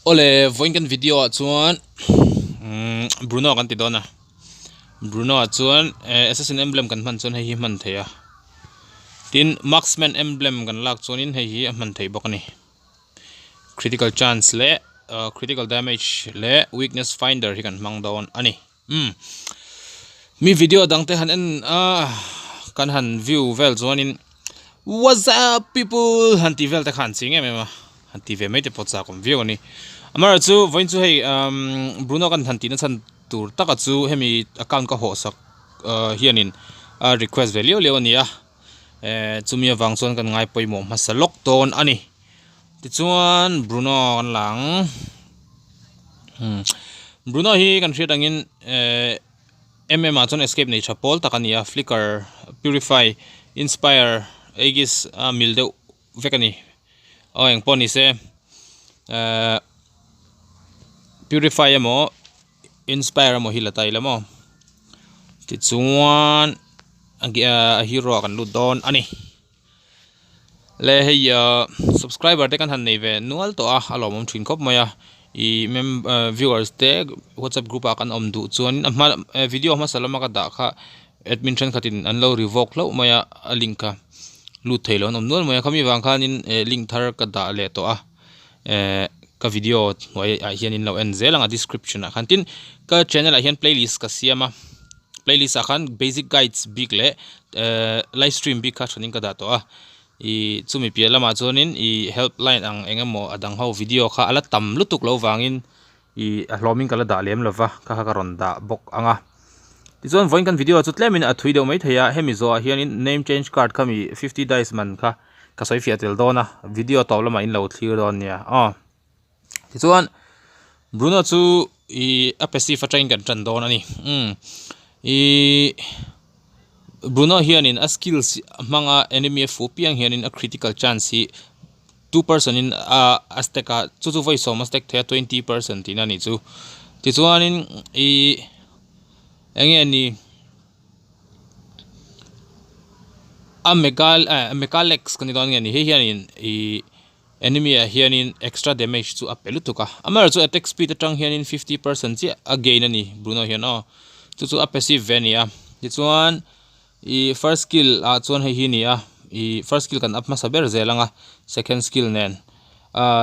Ole voingan video chuan Bruno kan ti dona Bruno chuan assassin emblem kan man chuan hei man theya tin marksman emblem kan lak chuan in hei man thei bokani critical chance le critical damage le weakness finder hi kan mang down ani mi video dangte han en kan han view vel chuan in what's up people han ti vel te khan ching em ema han ti ve mai te potsa kom view ani amara chu voin chu hei Bruno kan than ti na chan tur taka chu hemi account ka ho sak hianin request value leonia chumi awang chuan kan ngai poimo masalok ton ani ti chuan Bruno kan lang Bruno hi kan hriat angin mm a chuan escape nei chapol takania flicker purify inspire aegis milde vekani eng poni se purify mo inspire mo hilatai lamo ti chuan a hero kan lu don ani le hey subscriber te kan han nei ve nual to alomom thin khop moya I viewers te WhatsApp group a kan om du chuan video ma salama ka da kha admin than khatin an lo revoke lo moya a link ka lu thailo nom nual moya khami wang khanin link thar ka da le to ka video noi a hian in lo en zelanga description a khantin ka channel a hian playlist ka siama playlist a khan basic guides big le live stream big kha thanin ka da to I chumi pia lama chuanin I helpline ang engemaw adang ho video kha ala tam lutuk lo wangin I hloming kala da lem lova ka ron da bok anga ti chuan voin kan video chu tlemin a thui deuh mai theya hemizo a hianin name change card khami 50 dice man kha ka soi fiatel dona video tawlama in lo thlir don nia ti chuan Bruno chu a passive attrain kan tran don ani Bruno hianin a skills manga enemy fu piang hianin a critical chance hi 2% in asteka chu voi so mastek the 20% in ani chu ti chuanin engeni a mechalex kan don ngani he hianin enemy a hianin extra damage chu apelutuka amar chu attack speed atang hianin 50% chi again ani Bruno hian chu a passive venia ti chuan first skill chuan hei hi nia first skill kan up ma saber zelanga second skill nen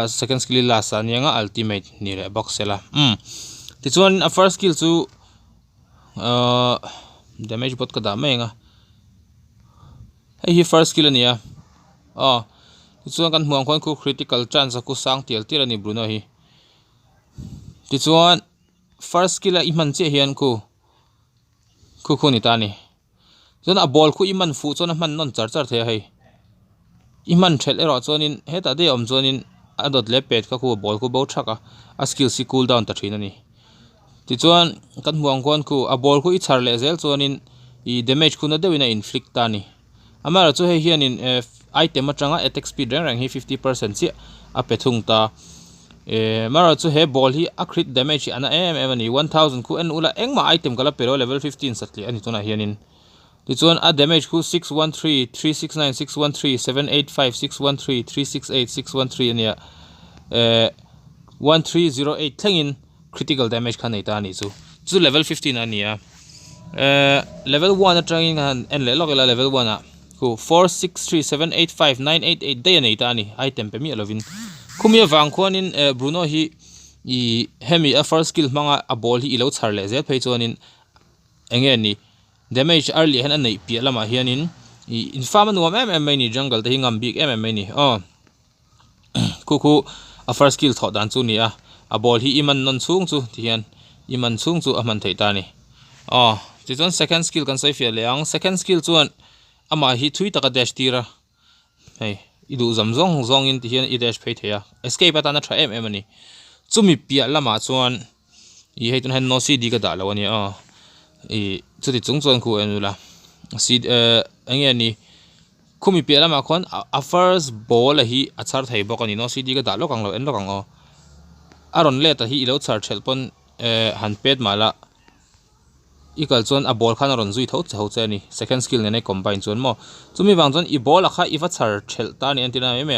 second skill last anianga ultimate ni re boxela ti chuan a first skill chu damage bot ka da menga hei hi first skill ania ti chuan kan hmuang khon ku critical chance ku sang tel tir ani Bruno hi ti chuan first skill a iman che hian ku ni tani chuan a ball khu iman fu chuan a man non char the hei iman thel ero chuanin heta de om chuanin a dot le pet ka khu ball khu bo thaka a skill si cool down ta thin ani ti chuan kan hmuang khon ku a ball khu I char le zel chuanin damage khu na deuina inflict ta ni amara chu hei hianin item atanga attack speed rang hi 50% chi a pethung ta mara chu he ball hi a crit damage ana ani 1000 khu en ula engma item kala pero level 15 satli ani tuna hianin ti chuan a damage khu 613 369 613 785 613 368 613 ania 1308 thlengin critical damage khan nei ta ni chu level 15 ania level 1 atangin han en le lokela level 1 a ku 463 785 988 day nei ta ni item pe mi lovin khumia wang khonin Bruno hi hemi a first skill manga a ball hi ilo char le zel phei chuanin enge ni damage early han anei pi lama hianin infama nuam ni jungle te hingam big ni ku a first skill tho dan chu ni a ball hi iman non chung chu tian iman chung chu a man thei ta ni ti chuan second skill kan sai fia leang second skill chuan ama hi thui taka dash tira hei idu zong in tian I dash phei theya escape atana tha ani chumi pia lama chuan heitun han no cd ka da lo ani chuti chungchuan khu enula angeni khumi pia lama khon a first ball hi achar thei bokani no cd ka da lo kang lo en lo kang aron le ta hi ilo char thelpon han pet mala ikal chuan a ball khan ron zui tho che ni second skill ne combine chuan mo chumi wang chuan I ball a kha iwa char thel ta ni antina me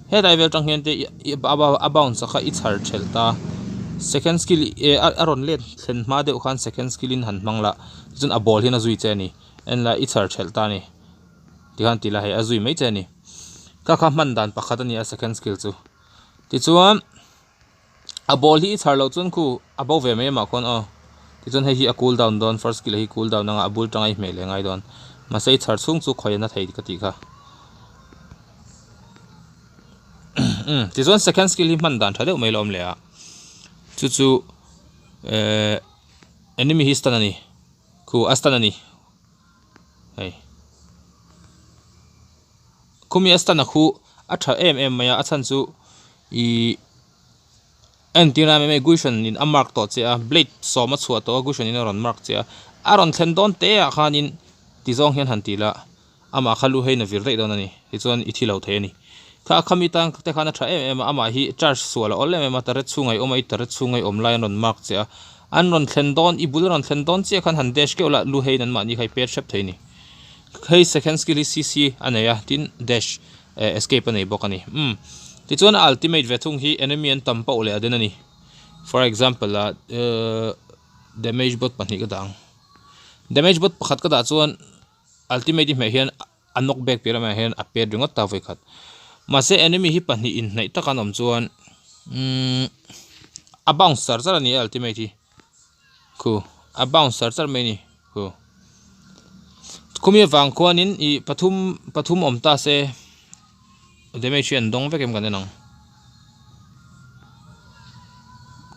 he level tang hian te bounce kha i char thel ta second skill aron let thlen ma de khan second skill in han mangla chun a ball hin a zui che ni en la i char thel ta ni ti han ti la he a zui mai che ni ka kha man dan pakhat ani a second skill chu ti chuan a ball hi char lo chun khu above ve me ma kon ti chun hi a cool down don first skill hi cool down nga abul tangai me le ngai don ma sei char chung chu khoi na thei ka ti kha ti chuan second skill hi man dan thadeu mai lom le a chu enemy hi stan ani khu astan ani hei khumi astan a khu a tha maya a chan chu I anti-ram me gusion in a mark to che a blade so ma chua to gusion in a ron mark che a aron thlen don te a khanin ti zong hian han ti la ama khalu heina vir rei don ani ti chuan I thilo the ni kha khami tang te khana tha ama hi charge suala ole me ma taret chungai omai taret chungai omlai ron mark che a an ron thlen don I bul ron thlen don che khan han dash ke ola lu heinan ma ni khai per shap theini khai second skill cc anaya tin dash escape anei bokani ti chuan ultimate vethung hi enemy an tampa ole aden ani for example damage bot pani ka dang damage bot pakhat ka da chuan ultimate me hian knock back pira ma hian a pe ringot ta voi khat ma se enemy hi pani in nei takan om chuan a bounce sar ani ultimate hi khu a bounce sar mai ni khu kumi wang khuanin I pathum om ta se damage an dong vekem kan nang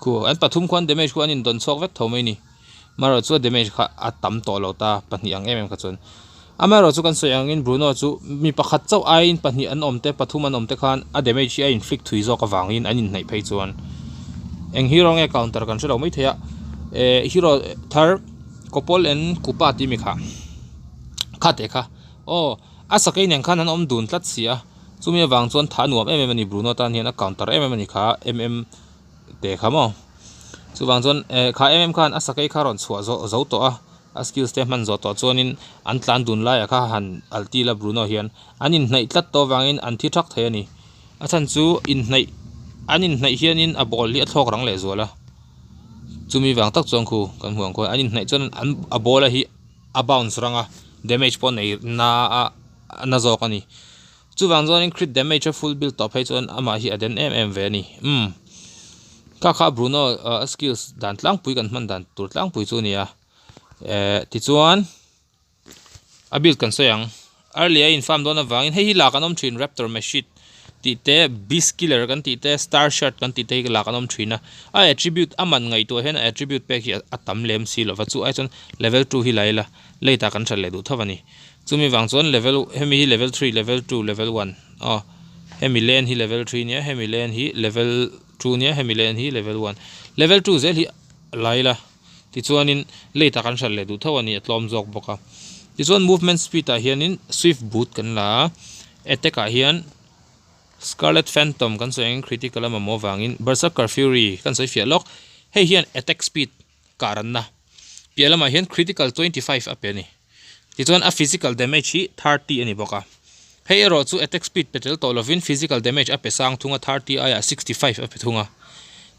ku an pathum khan damage khan in don chok vek thomai ni maro chu damage kha atam to lo ta pani ang ka chon amaro chu kan soyang in Bruno chu mi pakhat chau ain pani an omte pathum an omte khan a damage hi a inflict thui zo ka wangin anin nei phei chuan eng hero nge counter kan chelo mai theya hero thar kopol en kupa ti mi kha te kha a sakai neng khan an om dun tlat sia chumi wang chuan tha nuam ani Bruno tan hian a counter ani kha te khamo chu wang chuan kha khan a sakai kha ron chua zo to a skill step man zo to chuanin an tlan dun la ya kha han alti la Bruno hian anin nei tlat to wangin an thi thak the ani a chan chu anin nei hianin a ball li a thlok rang le zola chumi wang tak chong khu kan huang ko anin nei chuan a ball hi a bounce ranga damage pon nei na zo kani chu wang zonin crit damage a full build top hai chuan ama hi aden ve ni kha Bruno skills dan tlang pui kan man dan tur tlang pui chu nia ti chuan a build kan soyang earlier in farm don awangin hei la kanom thin raptor machine ti te beast killer kan ti te star shot kan ti te la kanom thina a attribute aman ngai to hen attribute pe hi atam lem si lo chu ai chon level 2 hi laila leita kan thal le du thawani chumi wang chon level hemi hi level 3 level 2 level 1 hemi len hi level 3 nia hemi len hi level 2 nia hemi len hi level 1 level 2 zel hi laila ti chuanin leita kan thal le du thawani atlom jok boka ti chuan movement speed a hianin swift boot kan la attack a hian Scarlet Phantom kan so eng critical ama mo wangin Berserker Fury kan so fialok hei hian attack speed karan na pialama hian critical 25 apeni ti chuan a physical damage hi 30 ani boka hei ro chu attack speed petel to lovin physical damage ape sang thunga 30 aya 65 ape thunga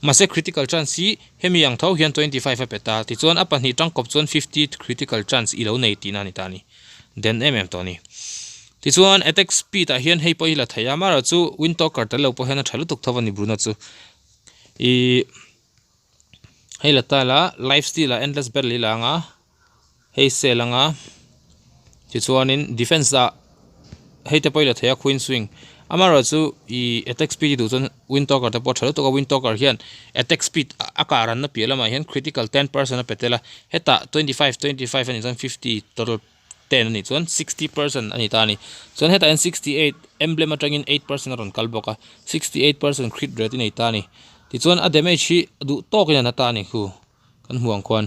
mase critical chance hi hemi yang thau hian 25 apeta ti chuan apan hi tang kop chuan 50 critical chance ilo nei tina ni tani den to ni ti chuan attack speed a hian hei pohila thaya mara chu win talker ta lo po hena thalu tuk thawani Bruno chu hei la tala lifesteal a endless battle langa hei selanga ti chuanin defense da hei te pohila thaya queen swing amara chu attack speed du chun win talker ta po thalu tuk win talker hian attack speed akaran na pialama hian critical 10% a petela heta 25 ani chan 50 total 10 ani chuan 60% ani tani chuan heta 68 emblem atangin 8% ron kalboka 68% crit rate nei tani ti chuan a damage hi du tokin na tani khu kan huang kwan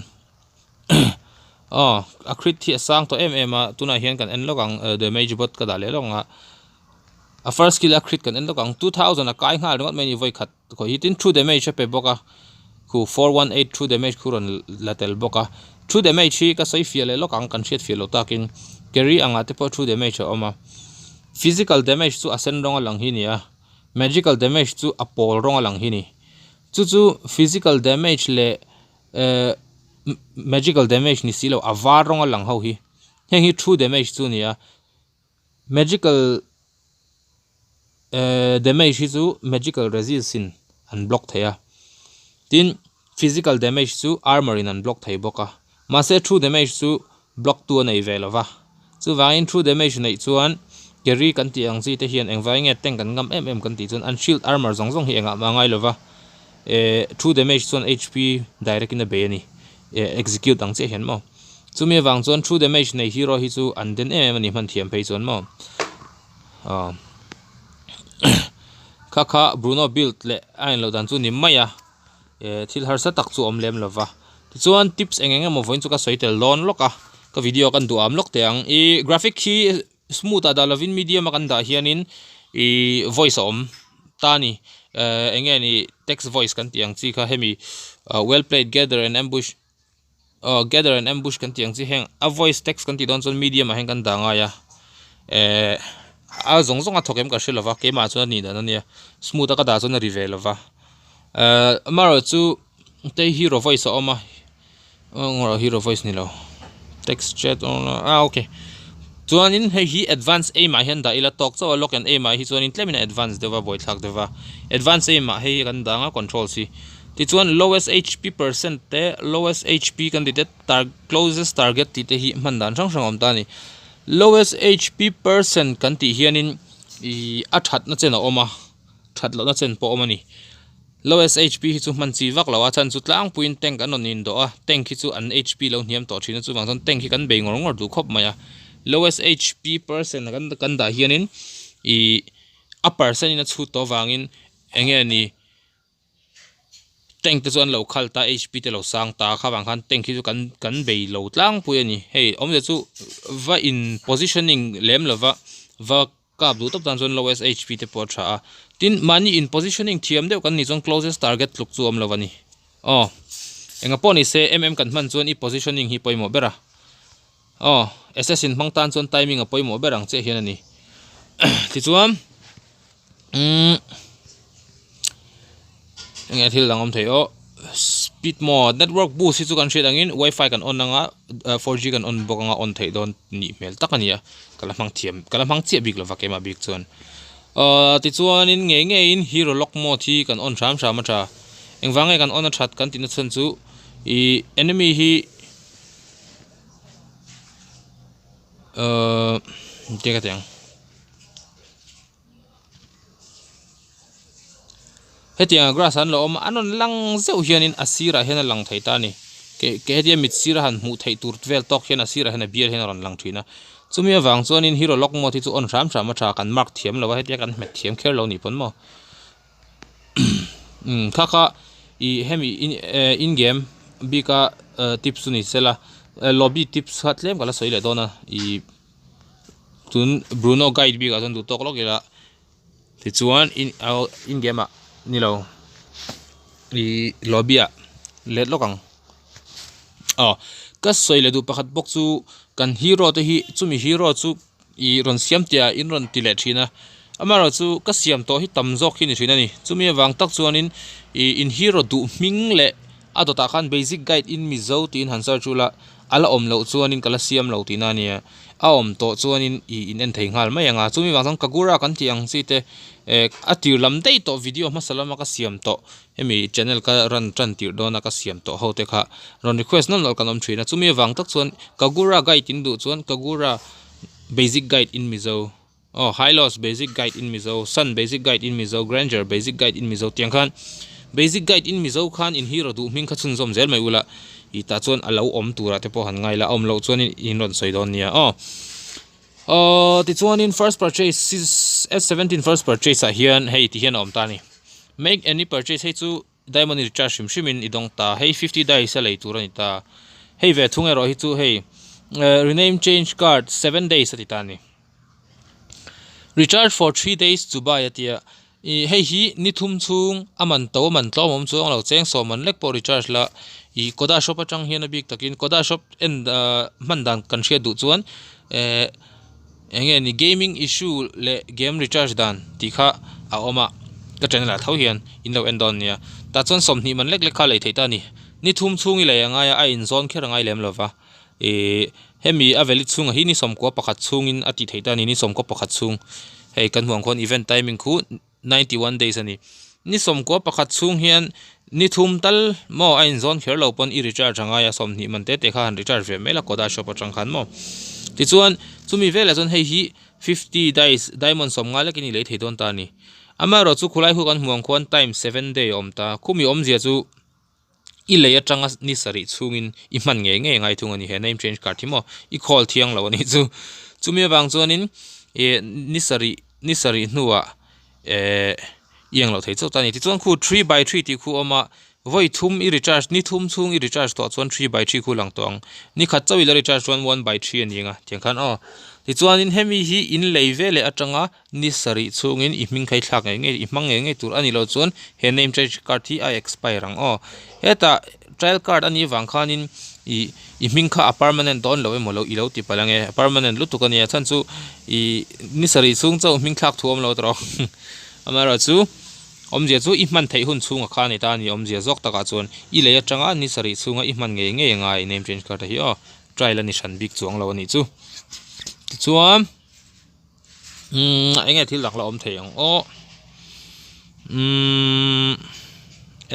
a crit hi asang to a tuna hian kan en logang damage bot ka dale longa a first skill a crit kan en logang 2000 a kai ngal ngot meni voi khat ko hitin true damage pe boka khu 418 true damage khuron latel boka true damage hi ka sai fiale lokang kan shet fialo takin carry anga te po true damage oma physical damage chu asen ronga lang hi nia magical damage chu apol ronga lang hi ni chu physical damage le magical damage ni silo avar ronga lang ho hi heng hi true damage chu nia magical damage hi chu magical resist an block thaya tin physical damage chu armor in an block thai boka ma se true damage chu block tu nei velova chu wangin true damage nei chuan carry kan ti ang chi te hian engwai nge teng kan ngam em kan ti chun an shield armor zong hi enga ma ngai lova true damage chuan hp direct in a be ni execute ang che hian mo chumi wang chuan true damage nei hero hi chu an den em ani man thiam phei chuan mo kha Bruno build le ain lo dan chu ni maya thil har sa tak chu om lem lova chuan tips engenge mo voin chu ka soitel lon loka ka video kan du am lok te ang I graphic hi smooth ada lovin medium kan da hianin I voice om tani enge ni text voice kan tiang chi kha hemi well played gather and ambush kan tiang chi heng a voice text kan ti don chon medium a heng kan da nga ya a zong a thokem ka shilova ke ma chu ni da na ni smooth ka da chon reveal lova maro chu te hero voice oma ngoro hero voice ni lo text chat on okay chuanin hi advance aim a hian da ila talk chaw lock and aim a hi chuanin tlemina advance deva boy thak deva advance aim a hei kan danga control si ti chuan lowest hp percent te lowest hp candidate closest target ti te hi man dan sang sang om ta ni lowest hp percent kan ti hianin I a that na chen a oma that lo na chen po oma ni lowest hp hi chu man chi wak lawa chan chu tlang puin tank an on in do a tank hi chu an hp lo hniam to thina chu wang tank hi kan be ngor du khop maya lowest hp percent kan da hianin I a percent in a chu to wangin enge ni tank te chuan lo khal ta hp te lo sang ta kha wang khan tank hi chu kan be lo tlang pu ani hey om de chu va in positioning lem lova va kap du top tan chuan lowest hp te po tha tin mani in positioning thiam deuh kan ni chong closest target luk chu om lovani enga poni se kan man chuan I positioning hi poimo bera assassin mang tan chuan timing a poimo berang che hian ani ti chuan enga thil langom thei speed mode network boost hi chu kan hret angin wifi kan on anga 4G kan on bok anga on thei don ni mel takania kalamang che big lova kema big chuan ti chuan in nge in hero lock mode hi kan on thram tha engwange kan on a that kan tin chhan chu I enemy hi teka tiang hetiang grass an lo om anon lang zeu hianin asira hena lang thei ta ni ke hetia mit sira han mu thei tur vel tok hian asira hena bier hena ron lang thina chumi awang chuan in hero lock mo thi chu on ram ma tha kan mark thiam lo hetia kan met thiam kher lo ni pon mo kha I hemi in game bika tips ni sela lobby tips hatlem kala soile dona I tun Bruno guide bika zon du tok lok ila ti chuan in game a ni lo I lobby a let lokang ka soile du pakhat bok chu kan hero te hi chumi hero chu I ron siam tia in ron tile thina amaro chu ka siam to hi tamjok hi ni thina ni chumi wang tak chuanin in hero du ming le adota khan basic guide in Mizo tin hansar chula ala om lo chuanin kala siam lo tina nia a om to chuanin in en thei ngal mai anga chumi wang kagura kan tiang chi te atir lam dei to video masalama ka siam to hemi channel ka ran tran tir dona ka siam to ho te kha ron request non lol kanom thina chumi wang tak chuan kagura guide in du chuan kagura basic guide in Mizo high loss basic guide in Mizo sun basic guide in Mizo grandeur basic guide in Mizo tiang khan basic guide in Mizo khan in hero du ming kha chun zom zel mai ula I ta chuan alo om tura te po han ngai la om lo chuan in ron soidon nia ti chuan in first purchase S17 first purchase a hian hei ti hian om ta ni make any purchase hei chu diamond recharge shimin idong ta hei 50 dai sa lei tura ni ta hei ve thunge ro hi chu hei rename change card 7 days atitani recharge for 3 days to buy atia hei hi ni thum chung aman to man tlom om chuang lo cheng so man lek po recharge la koda shop atang hian a big takin koda shop and mandan kan hria du chuan enge ni gaming issue le game recharge dan tikha a oma ka channel la thau hian in lo endon nia ta chon somni man lek lek kha lei theita ni thum chungi le anga ya a in zone khera ngai lem lova hemi aveli chunga hi ni somko pakhat chungin ati theita ni somko pakhat chung hei kan huang khon event timing khu 91 days ani ni somko pakhat chung hian ni thum tal mo a in zone kher lo pon I recharge anga ya somni man te kha han recharge ve mela koda shop atang khan mo ti chuan chumi vela chon hei hi 50 days diamond som nga lekini le theidon ta ni ama ro chu khulai hu kan huang khon time 7 day omta khumi omzia chu I leya changa ni sari chungin I man nge ngai thungani he name change card thimo I call thiang lo ani chu chumi wang chuanin ni sari nuwa yang lo thei chota ni ti chuan khu 3/3 ti khu oma voi thum I recharge ni thum chung I recharge to chuan 3/3 khu lang tong ni khat chawi la recharge chuan 1/3 ani nga thiang khan ti chuanin hemi hi in leivele atanga ni sari chungin I ming khai thlak nge I mang nge tur ani lo chuan he name change card hi a expire ang heta trial card ani wang khanin I ming kha permanent don lo emolo I lo ti palange permanent lu tukani chan chu ni sari chung chau ming thlak thuam lo tro amara chu omjia chu I man thei hun chunga kha ni ta ni omjia jok taka chuan I le atanga ni sari chunga I man nge ngai name change card hi trial ani shan big chuang lo ani chu chuan enge thil lak la om thei ang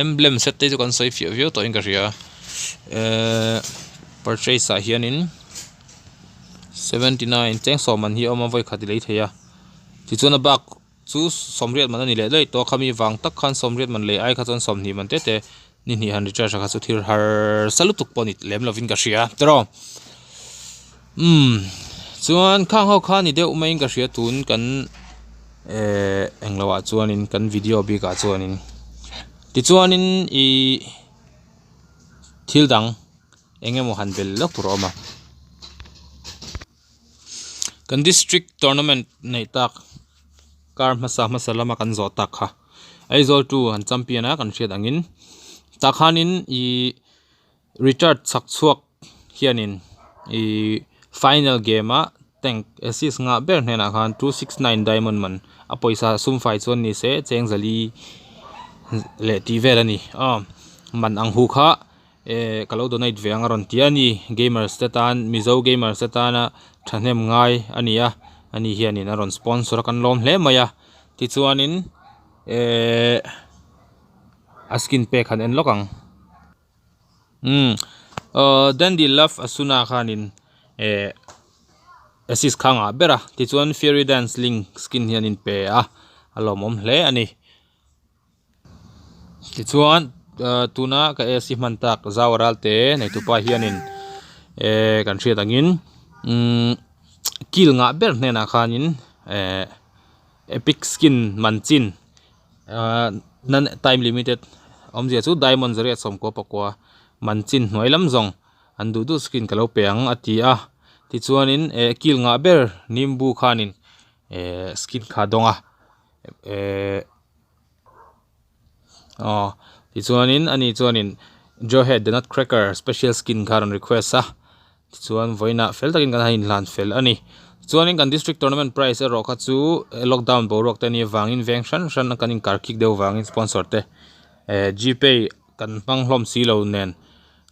emblem set te chu kan soi view to inga ria purchase a hianin 79 cheng so man hi oma voi khati lei theya ti chuna bak chu somriat man ani le lei to khami wang tak khan somriat man le ai kha chon somni man te ni ni han recharge kha chu thir har salutuk ponit lem lovin ka ria tro chuan khang ho kha ni de umain ka ria tun kan englawa chuanin kan video bi ka chuanin ti chuanin thil dang engemaw hanbel lok turoma kan district tournament nei tak kar masalama kan zo tak kha aizol tu han champion a kan hriat angin takhanin recharge chak chuak hianin final game a tank assist nga ber hena khan 269 diamond man a poisa sum fai chon ni se cheng zali le ti verani man ang hu kha kalau donate ve angaron tiani gamers tetan Mizo gamers tetana thanem ngai ania ani hianin aron sponsor kan lom hle maya ti chuanin askin pe khan en lokang then the love asuna khanin assist khanga bera ti chuan fairy dance link skin hianin pe alomom hle ani ti chuan tuna ka si mantak zawaral te nei tu pa hianin kan hriat angin kil nga ber hna khanin epic skin manchin nan time limited omjia chu diamond zari somko pakwa manchin hnoilam zong andu du skin kalo peang atia ti chuanin kil nga ber nimbu khanin skin kha donga ti chuanin Joe Head the Nutcracker special skin karon request chuan voina fel takin kan hain lan fel ani chuanin kan district tournament prize ro kha chu lockdown bo rok te ni wangin vengshan shan kan in karkik deu wangin sponsor te gpay kan panglom si lo nen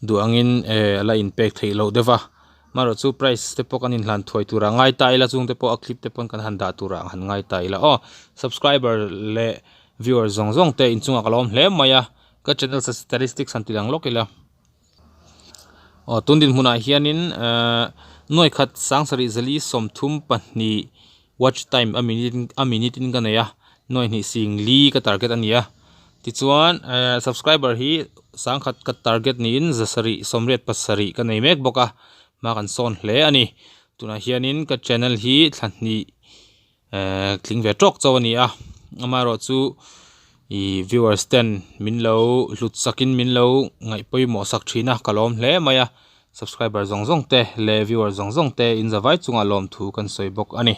du angin la in pek thei lo dewa maro chu price te po kan in hlan thoi tura ngai taila chung te po a clip te pon kan han da tura han ngai taila subscriber le viewer zong te in chunga kalom hle maya ka channel sa statistics antilang lokila tundin huna hianin noi khat sangsari zali somthum pahni watch time a minute in kanaya noi ni singli ka target ania ti chuan subscriber hi sangkhat ka target ni in zasari somret pasari ka nei mek boka ma kan son hle ani tuna hianin ka channel hi thlanni klingve tok chawani amaro chu viewers 10 minlo lut sakin minlo ngai poimo sak thina kalom hle maya subscriber zong te le viewer zong te in zawai chunga lom thu kan soibok ani